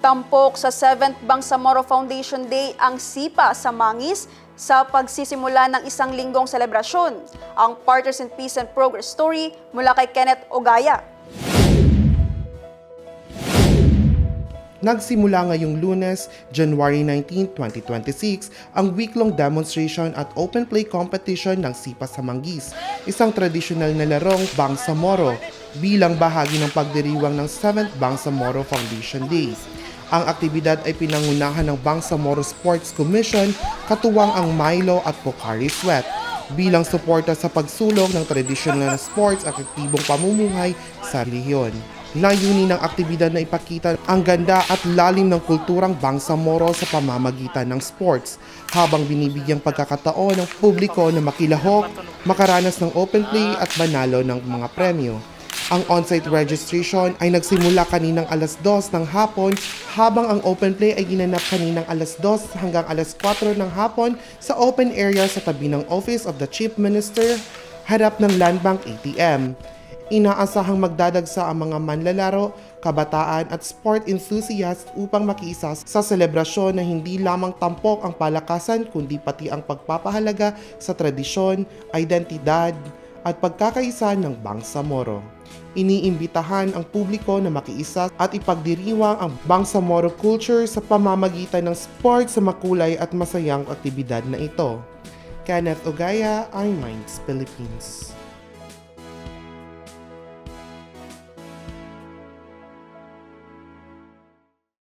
Tampok sa 7th Bangsamoro Foundation Day ang SIPA sa Mangis sa pagsisimula ng isang linggong selebrasyon. Ang Partners in Peace and Progress story mula kay Kenneth Ogaya. Nagsimula ngayong Lunes, January 19, 2026, ang week-long demonstration at open play competition ng SIPA sa Mangis, isang tradisyonal na larong Bangsamoro bilang bahagi ng pagdiriwang ng 7th Bangsamoro Foundation Day. Ang aktibidad ay pinangunahan ng Bangsamoro Sports Commission, katuwang ang Milo at Pocari Sweat, bilang suporta sa pagsulong ng tradisyonal na sports at aktibong pamumuhay sa rehiyon. Layunin ng aktibidad na ipakita ang ganda at lalim ng kulturang Bangsamoro sa pamamagitan ng sports, habang binibigyang pagkakataon ng publiko na makilahok, makaranas ng open play at manalo ng mga premyo. Ang on-site registration ay nagsimula kaninang alas 2 ng hapon, habang ang open play ay ginanap kaninang alas 2 hanggang alas 4 ng hapon sa open area sa tabi ng Office of the Chief Minister, harap ng Land Bank ATM. Inaasahang magdadagsa ang mga manlalaro, kabataan at sport enthusiasts upang makiisa sa selebrasyon na hindi lamang tampok ang palakasan kundi pati ang pagpapahalaga sa tradisyon, identidad at pagkakaisa ng Bangsamoro. Iniimbitahan ang publiko na makiisa at ipagdiriwang ang Bangsamoro culture sa pamamagitan ng sport sa makulay at masayang aktibidad na ito. Kenneth Ogaya, iMinds Philippines.